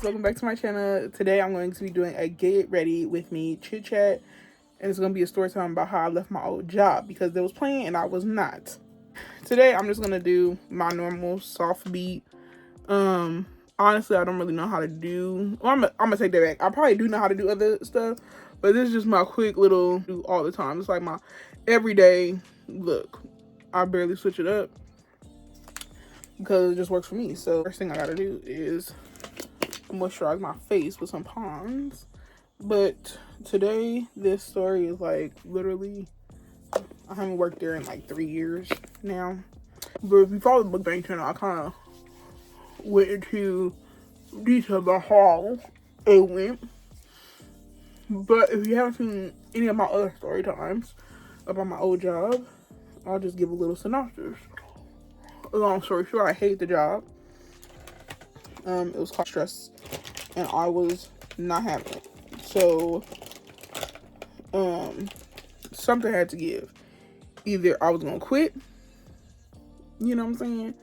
guys, welcome back to my channel. Today I'm going to be doing a get ready with me chit chat, and it's going to be a story time about how I left my old job because there was playing and I was not. Today I'm just going to do my normal soft beat. Honestly, I don't really know how to do, well, I'm gonna take that back. I probably do know how to do other stuff, but this is just my quick little do all the time. It's like my everyday look. I barely switch it up because it just works for me. So first thing I gotta do is moisturize my face with some Pond's. But today this story is like literally, I haven't worked there in like 3 years now. But if you follow the mukbang channel, I kind of went into detail about how it went. But if you haven't seen any of my other story times about my old job, I'll just give a little synopsis. Long story short, I hate the job. It was called stress, and I was not having it. So, something had to give. Either I was gonna quit, you know what I'm saying,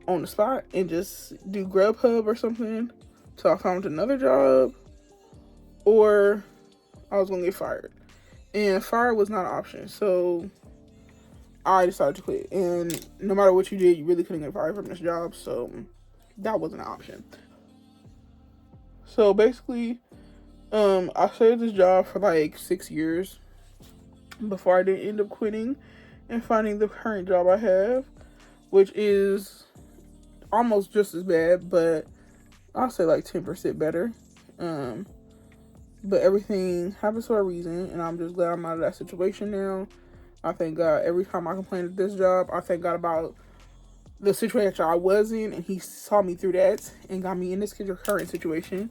on the spot and just do Grubhub or something till I found another job, or I was gonna get fired. And fire was not an option. So I decided to quit. And no matter what you did, you really couldn't get fired from this job. So that wasn't an option. So basically, I stayed at this job for like 6 years before I did end up quitting and finding the current job I have, which is almost just as bad, but I'll say like 10% better. But everything happens for a reason, and I'm just glad I'm out of that situation now. I thank God. Every time I complain at this job, I thank God about the situation I was in, and he saw me through that and got me in this current situation.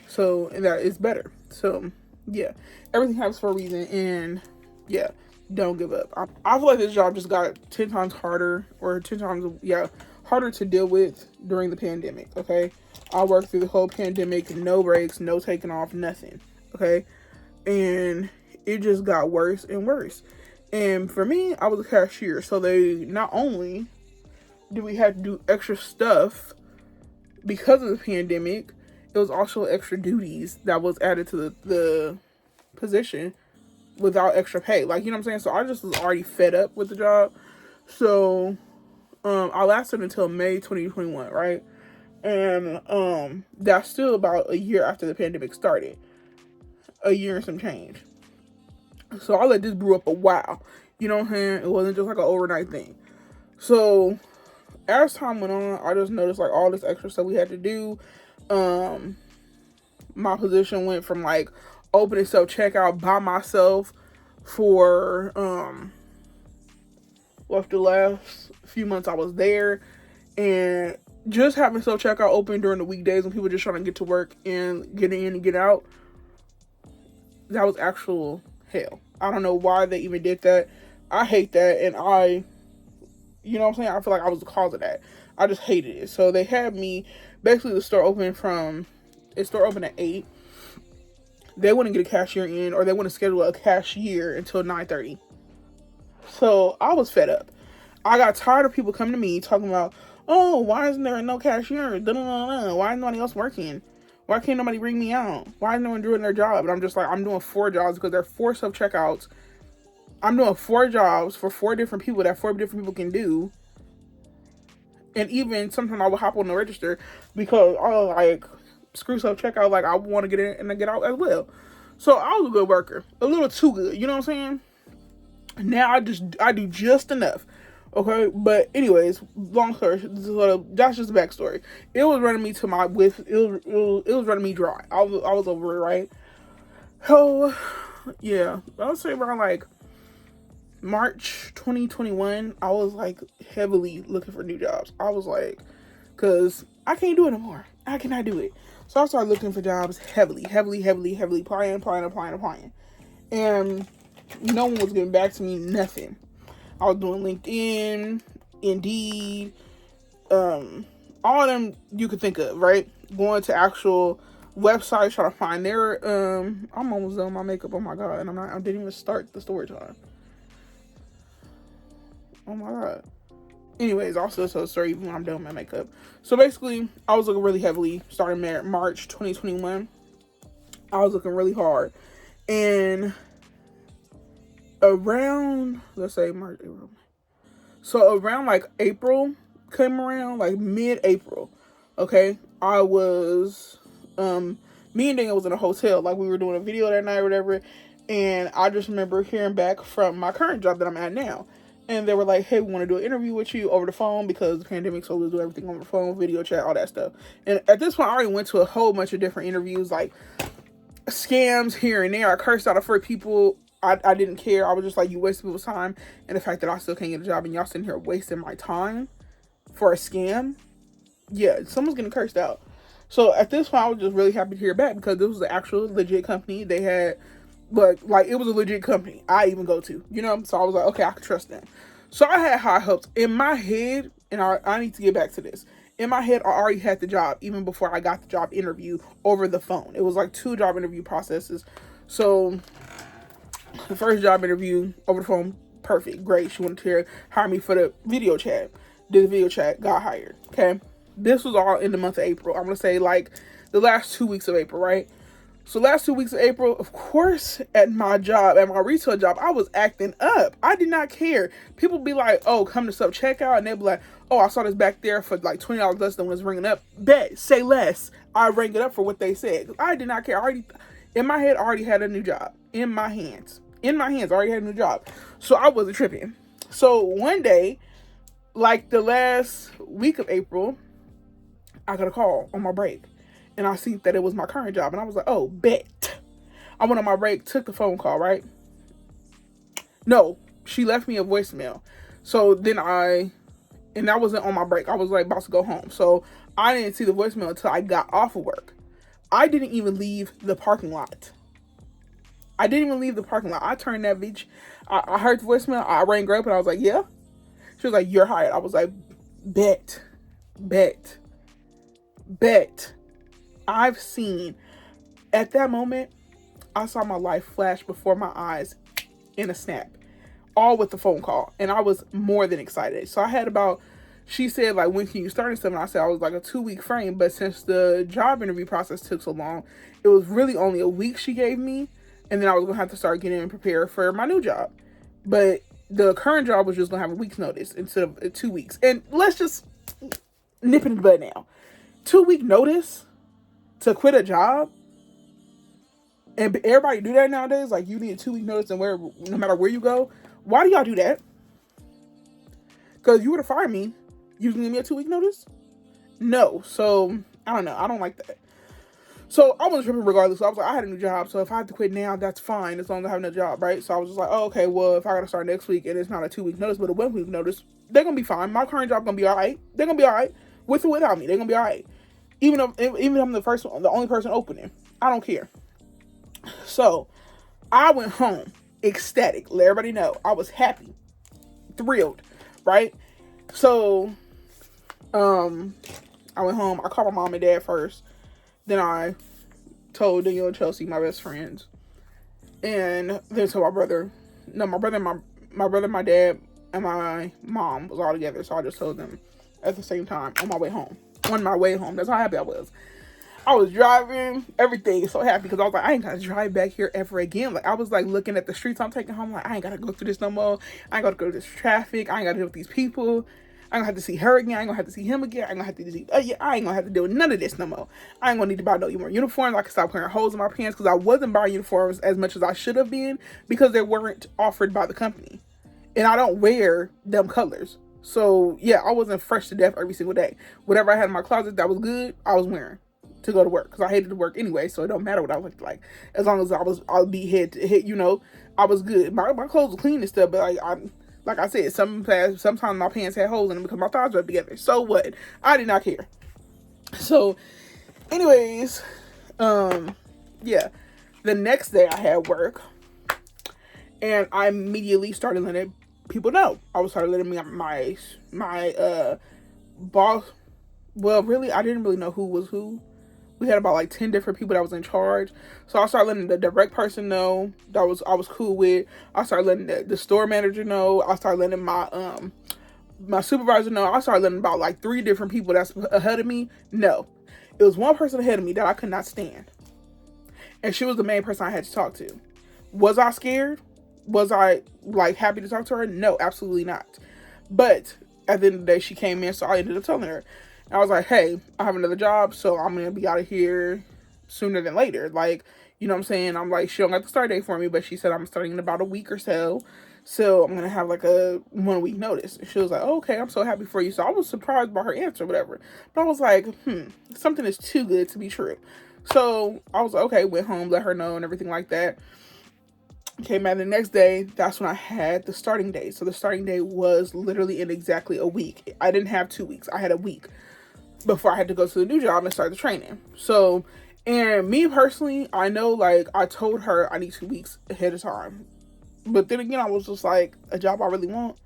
So, and that is better. So, yeah, everything happens for a reason, and yeah, don't give up. I feel like this job just got 10 times harder, or 10 times, harder to deal with during the pandemic, okay? I worked through the whole pandemic, no breaks, no taking off, nothing, okay? And it just got worse and worse. And for me, I was a cashier, so they not only did we have to do extra stuff because of the pandemic, it was also extra duties that was added to the position without extra pay. Like, you know what I'm saying? So I just was already fed up with the job. So I lasted until May 2021, right? And that's still about a year after the pandemic started. A year and some change. So I let this brew up a while. You know what I'm saying? It wasn't just like an overnight thing. So as time went on, I just noticed like all this extra stuff we had to do. My position went from like opening self-checkout by myself for the last few months I was there, and just having self-checkout open during the weekdays when people were just trying to get to work and get in and get out, that was actual hell. I don't know why they even did that. I hate that, and you know what I'm saying? I feel like I was the cause of that. I just hated it. So they had me, basically the store open at 8. They wouldn't get a cashier in, or they wouldn't schedule a cashier until 9:30. So I was fed up. I got tired of people coming to me talking about, oh, why isn't there no cashier? Why is nobody else working? Why can't nobody bring me out? Why is no one doing their job? And I'm just like, I'm doing 4 jobs because there are 4 self-checkouts. I'm doing 4 jobs for 4 different people that 4 different people can do. And even sometimes I would hop on the register because I was like, screw self-checkout. Like, I want to get in and get out as well. So I was a good worker. A little too good. You know what I'm saying? Now I do just enough. Okay, but anyways, long story, that's just the backstory. It was running me to my with. It was running me dry. I was over it, right? So yeah, I would say around like March 2021, I was like heavily looking for new jobs. I was like, cause I can't do it anymore. I cannot do it. So I started looking for jobs heavily, applying, and no one was getting back to me. Nothing. I was doing LinkedIn, Indeed, all of them you could think of, right? Going to actual websites, trying to find their, I'm almost done with my makeup, oh my god, and I didn't even start the story time. Oh my god. anyways, also tell the story even when I'm done with my makeup. So basically, I was looking really heavily starting March 2021. I was looking really hard. And around, let's say March, April. So around like April came around, like mid-April, okay, I was, me and Daniel was in a hotel, like we were doing a video that night or whatever, and I just remember hearing back from my current job that I'm at now. And they were like, hey, we want to do an interview with you over the phone because the pandemic, so we'll do everything on the phone, video chat, all that stuff. And at this point, I already went to a whole bunch of different interviews, like scams here and there. I cursed out a few people. I didn't care. I was just like, you wasted people's time. And the fact that I still can't get a job and y'all sitting here wasting my time for a scam. Yeah, someone's getting cursed out. So at this point, I was just really happy to hear back because this was an actual legit company. They had, but like, it was a legit company I even go to, you know? So I was like, okay, I can trust them. So I had high hopes in my head, and I need to get back to this. In my head, I already had the job even before I got the job interview over the phone. It was like 2 job interview processes. So the first job interview over the phone, perfect, great. She wanted to hire me for the video chat. Did the video chat, got hired. Okay, this was all in the month of April. I'm gonna say like the last 2 weeks of April, right? So last 2 weeks of April, of course, at my job, at my retail job, I was acting up. I did not care. People be like, oh, come to self-checkout. And they'd be like, oh, I saw this back there for like $20 less than when it's ringing up. Bet, say less. I rang it up for what they said. I did not care. I already, in my head, I already had a new job. In my hands, I already had a new job. So I wasn't tripping. So one day, like the last week of April, I got a call on my break. And I see that it was my current job. And I was like, oh, bet. I went on my break, took the phone call, right? No, she left me a voicemail. So then and that wasn't on my break. I was like about to go home. So I didn't see the voicemail until I got off of work. I didn't even leave the parking lot. I turned that bitch. I heard the voicemail. I rang her up and I was like, yeah. She was like, you're hired. I was like, bet. I've seen, at that moment, I saw my life flash before my eyes in a snap, all with the phone call. And I was more than excited. So I had she said, like, when can you start and stuff? And I said, I was like a 2-week frame. But since the job interview process took so long, it was really only a week she gave me. And then I was going to have to start getting and prepare for my new job. But the current job was just going to have a week's notice instead of 2 weeks. And let's just nip it in the bud now. 2-week notice to quit a job, and everybody do that nowadays. Like, you need a 2-week notice, and no matter where you go. Why do y'all do that? Because you would have fired me. You can give me a 2-week notice? No. So I don't know. I don't like that. So I wasn't tripping regardless. So I was like, I had a new job, so if I have to quit now, that's fine as long as I have a job, right? So I was just like, oh, okay, well, if I gotta start next week and it's not a 2-week notice but a 1-week notice, they're gonna be fine. My current job gonna be all right. They're gonna be all right with or without me. They're gonna be all right. Even if I'm the only person opening, I don't care. So I went home ecstatic. Let everybody know I was happy, thrilled, right? So I went home. I called my mom and dad first. Then I told Daniel and Chelsea, my best friends, and then told my brother. No, my brother, my dad, and my mom was all together. So I just told them at the same time on my way home. That's how happy I was. I was driving, everything, so happy because I was like, I ain't gotta drive back here ever again. Like, I was like looking at the streets I'm taking home, like, I ain't gotta go through this no more. I ain't gotta go through this traffic. I ain't gotta deal with these people. I ain't gonna have to see her again. I ain't gonna have to see him again. I ain't gonna have to see. I ain't gonna have to deal with none of this no more. I ain't gonna need to buy no more uniforms. I can stop wearing holes in my pants because I wasn't buying uniforms as much as I should have been because they weren't offered by the company, and I don't wear them colors. So yeah, I wasn't fresh to death every single day. Whatever I had in my closet that was good, I was wearing to go to work because I hated to work anyway. So it don't matter what I looked like as long as I'll be head to head. You know, I was good. My clothes were clean and stuff, but like I said, sometimes my pants had holes in them because my thighs were together. So what? I did not care. So, anyways, yeah. The next day I had work, and I immediately started letting people know. I started letting my boss. Well, really, I didn't really know who was who. We had about like 10 different people that was in charge. So I started letting the direct person know that I was cool with. I started letting the store manager know. I started letting my my supervisor know. I started letting about like 3 different people that's ahead of me know. It was one person ahead of me that I could not stand. And she was the main person I had to talk to. Was I scared? Was I like happy to talk to her? No, absolutely not. But at the end of the day, she came in, so I ended up telling her. And I was like, hey, I have another job, so I'm going to be out of here sooner than later. Like, you know what I'm saying? I'm like, she don't got the start date for me, but she said I'm starting in about a week or so. So I'm going to have like a 1 week notice. And she was like, oh, okay, I'm so happy for you. So I was surprised by her answer, whatever. But I was like, something is too good to be true. So I was like, okay, went home, let her know and everything like that. Came back the next day. That's when I had the starting date. So the starting date was literally in exactly a week. I didn't have 2 weeks. I had a week before I had to go to the new job and start the training. So, and me personally, I know, like, I told her I need 2 weeks ahead of time. But then again, I was just like, a job I really want,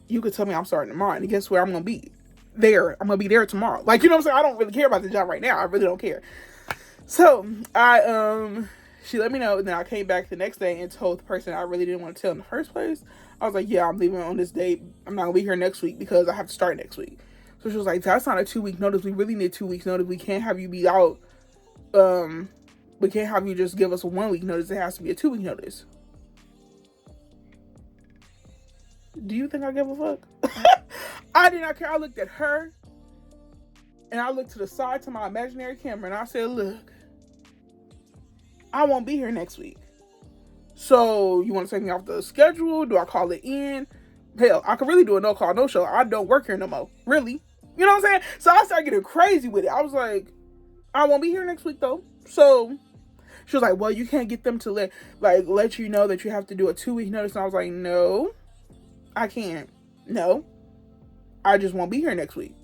you could tell me I'm starting tomorrow, and guess where I'm going to be? There. I'm going to be there tomorrow. Like, you know what I'm saying? I don't really care about the job right now. I really don't care. So, she let me know, and then I came back the next day and told the person I really didn't want to tell in the first place. I was like, yeah, I'm leaving on this date. I'm not going to be here next week because I have to start next week. So she was like, that's not a 2 week notice. We really need 2 weeks notice. We can't have you be out. We can't have you just give us a 1 week notice. It has to be a 2 week notice. Do you think I give a fuck? I did not care. I looked at her and I looked to the side to my imaginary camera and I said, look, I won't be here next week. So you want to take me off the schedule? Do I call it in? Hell, I could really do a no call, no show. I don't work here no more. Really? You know what I'm saying? So I started getting crazy with it. I was like, I won't be here next week though. So she was like, well, you can't get them to let you know that you have to do a 2 week notice. And I was like, no, I can't. No, I just won't be here next week.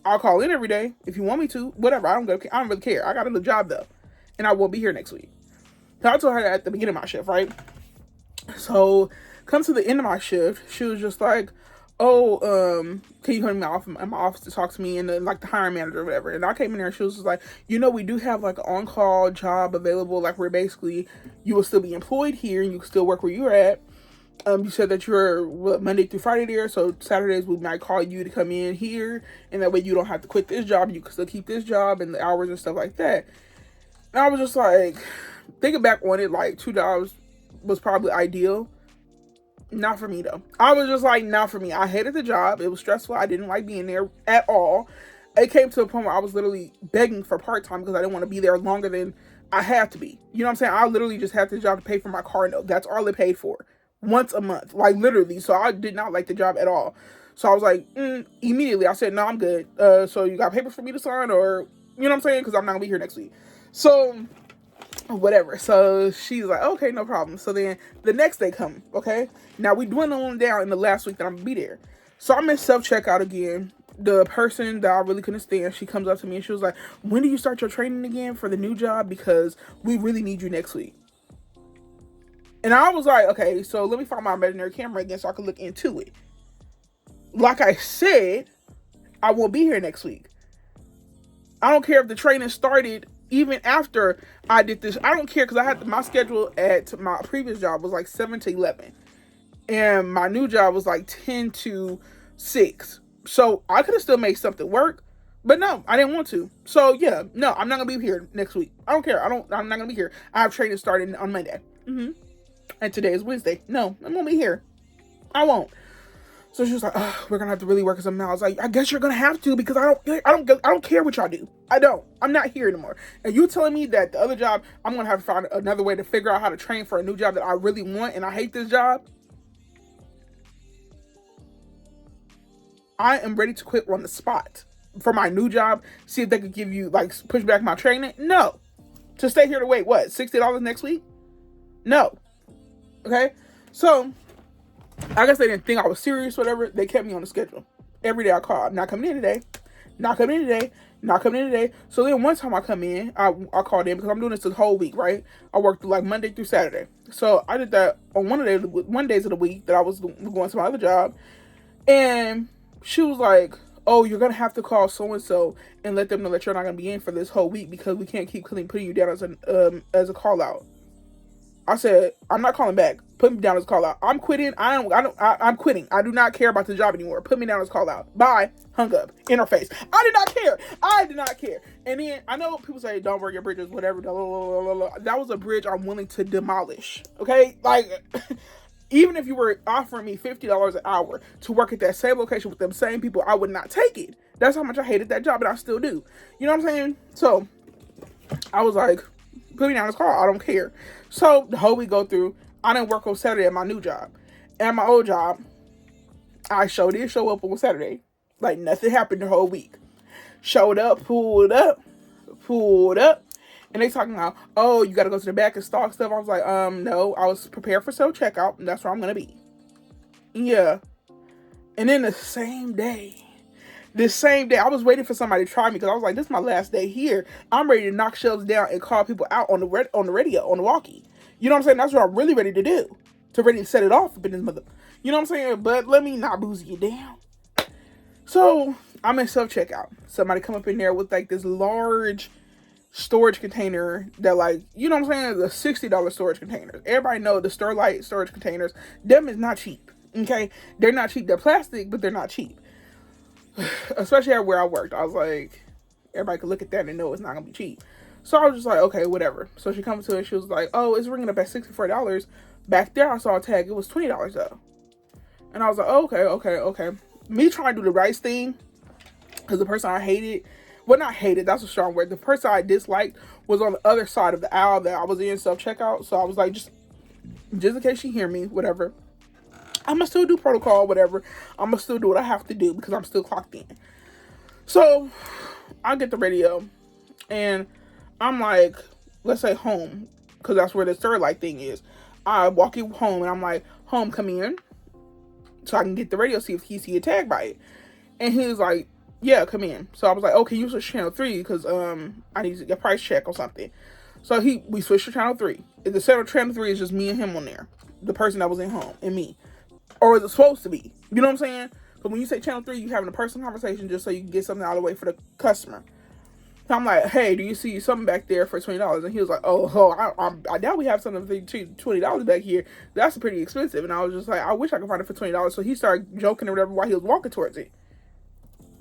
I'll call in every day if you want me to. Whatever. I don't really care. I got a new job though, and I won't be here next week. So I told her that at the beginning of my shift, right? So come to the end of my shift, she was just like, oh, can you come in my office to talk to me and like the hiring manager or whatever. And I came in there and she was just like, we do have like an on-call job available, like where basically you will still be employed here and you can still work where you're at. You said that you're Monday through Friday there, so Saturdays we might call you to come in here, and that way you don't have to quit this job, you can still keep this job and the hours and stuff like that. And I was just like, thinking back on it, like $2 was probably ideal. Not for me though. I was just like, not for me. I hated the job. It was stressful. I didn't like being there at all. It came to a point where I was literally begging for part-time because I didn't want to be there longer than I had to be. You know what I'm saying? I literally just had the job to pay for my car note. That's all it paid for. Once a month. Like literally. So I did not like the job at all. So I was like, immediately I said, no, I'm good. So you got papers for me to sign, or, you know what I'm saying? Because I'm not going to be here next week. So whatever. So she's like, okay, no problem. So then the next day come, okay? Now we dwindling down in the last week that I'm gonna be there. So I'm in self-checkout again. The person that I really couldn't stand, she comes up to me and she was like, when do you start your training again for the new job? Because we really need you next week. And I was like, okay, so let me find my imaginary camera again so I can look into it. Like I said, I won't be here next week. I don't care if the training started even after I did this. I don't care because I had my schedule at my previous job was like 7 to 11. And my new job was like 10 to 6. So I could have still made something work. But no, I didn't want to. So yeah, no, I'm not going to be here next week. I don't care. I'm not going to be here. I have training starting on Monday. And today is Wednesday. No, I'm going to be here. I won't. So she was like, oh, we're going to have to really work something out. I was like, I guess you're going to have to because I don't care what y'all do. I don't. I'm not here anymore. And you telling me that the other job, I'm going to have to find another way to figure out how to train for a new job that I really want and I hate this job? I am ready to quit on the spot for my new job. See if they could give you, like, push back my training. No. To stay here to wait, what, $60 next week? No. Okay? So I guess they didn't think I was serious, whatever. They kept me on the schedule. Every day I called. Not coming in today. Not coming in today. Not coming in today. So then one time I come in, I called in because I'm doing this the whole week, right? I worked like Monday through Saturday. So I did that on one days of the week that I was going to my other job. And she was like, oh, you're going to have to call so-and-so and let them know that you're not going to be in for this whole week because we can't keep putting you down as a call out. I said, I'm not calling back. Put me down as call out. I'm quitting. I'm quitting. I do not care about the job anymore. Put me down as call out. Bye. Hung up. Interface. I did not care. I did not care. And then I know people say don't burn your bridges, whatever. Blah, blah, blah, blah. That was a bridge I'm willing to demolish. Okay, like even if you were offering me $50 an hour to work at that same location with them same people, I would not take it. That's how much I hated that job, and I still do. You know what I'm saying? So I was like, put me down as call out. I don't care. So the whole week go through. I didn't work on Saturday at my new job. At my old job, I did show up on Saturday. Like nothing happened the whole week. Showed up, pulled up. And they talking about, oh, you got to go to the back and stock stuff. I was like, no, I was prepared for self-checkout, and that's where I'm going to be. Yeah. And then the same day, I was waiting for somebody to try me because I was like, this is my last day here. I'm ready to knock shelves down and call people out on the radio, on the walkie. You know what I'm saying? That's what I'm really ready to do. Ready to set it off up in this mother. You know what I'm saying? But let me not boozy you down. So I'm in self-checkout. Somebody come up in there with like this large storage container that, like, you know what I'm saying? The $60 storage containers. Everybody know the Sterlite storage containers. Them is not cheap. Okay? They're not cheap. They're plastic, but they're not cheap. Especially at where I worked. I was like, everybody could look at that and know it's not going to be cheap. So I was just like, okay, whatever. So she comes to it. She was like, oh, it's ringing up at $64. Back there, I saw a tag. It was $20 though. And I was like, oh, okay. Me trying to do the right thing. Because the person I hated, well, not hated, that's a strong word. The person I disliked was on the other side of the aisle that I was in self-checkout. So I was like, just in case you hear me, whatever. I'm going to still do protocol, whatever. I'm going to still do what I have to do because I'm still clocked in. So I get the radio. And I'm like, let's say home, because that's where the Sterlite thing is. I walk in home and I'm like, home, come in, so I can get the radio, see if he see a tag by it. And he was like, yeah, come in. So I was like, okay, you switch to channel 3 because I need to get a price check or something. So we switched to channel 3. The channel 3 is just me and him on there, the person that was in home and me, or is it supposed to be? You know what I'm saying? But when you say channel 3, you having a personal conversation just so you can get something out of the way for the customer. So I'm like, hey, do you see something back there for $20? And he was like, I doubt we have something for $20 back here. That's pretty expensive. And I was just like, I wish I could find it for $20. So he started joking or whatever while he was walking towards it.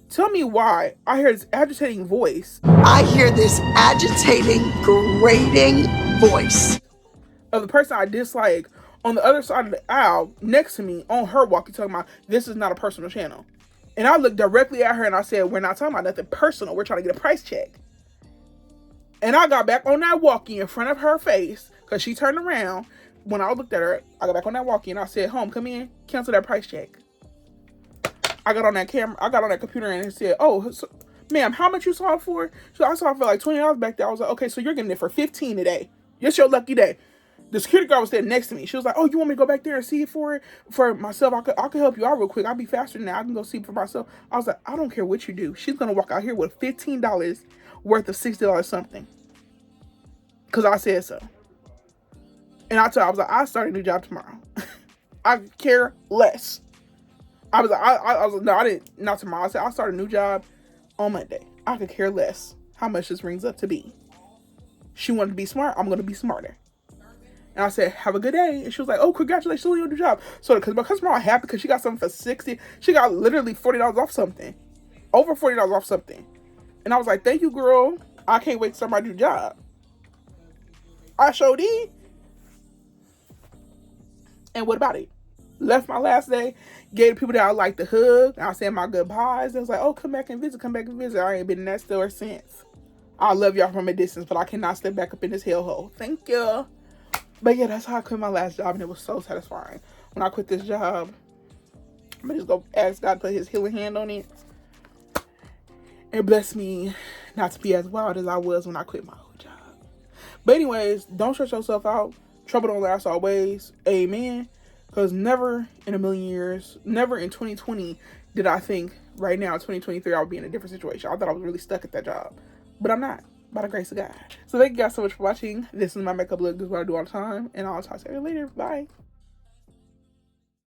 Tell me why I hear this agitating voice. I hear this agitating, grating voice of the person I dislike on the other side of the aisle next to me on her walkie talking about, this is not a personal channel. And I looked directly at her and I said, we're not talking about nothing personal. We're trying to get a price check. And I got back on that walkie in front of her face because she turned around. When I looked at her, I got back on that walkie and I said, home, come in, cancel that price check. I got on that computer and it said, oh, so, ma'am, how much you saw it for? So I saw it for like $20 back there. I was like, okay, so you're getting it for $15 today. It's your lucky day. The security guard was standing next to me. She was like, oh, you want me to go back there and see it for myself? I could help you out real quick. I'll be faster than that. I can go see it for myself. I was like, I don't care what you do. She's going to walk out here with $15 worth of $60 something. Because I said so. And I was like, I start a new job tomorrow. I care less. I was like, no, I didn't, not tomorrow. I said, I'll start a new job on Monday. I could care less how much this rings up to be. She wanted to be smart. I'm going to be smarter. And I said, have a good day. And she was like, oh, congratulations on your new job. So, because my customer was happy because she got something for $60. She got literally $40 off something. Over $40 off something. And I was like, thank you, girl. I can't wait to start my new job. I showed did. And what about it? Left my last day. Gave the people that I like the hug. I said my goodbyes. They was like, oh, come back and visit. I ain't been in that store since. I love y'all from a distance, but I cannot step back up in this hellhole. Thank you. But yeah, that's how I quit my last job, and it was so satisfying. When I quit this job, I'm gonna just go ask God to put his healing hand on it and bless me not to be as wild as I was when I quit my old job. But anyways, don't stress yourself out. Trouble don't last always. Amen. Because never in a million years, never in 2020 did I think right now, 2023, I would be in a different situation. I thought I was really stuck at that job. But I'm not. By the grace of God. So thank you guys so much for watching. This is my makeup look. This is what I do all the time. And I'll talk to you later. Bye.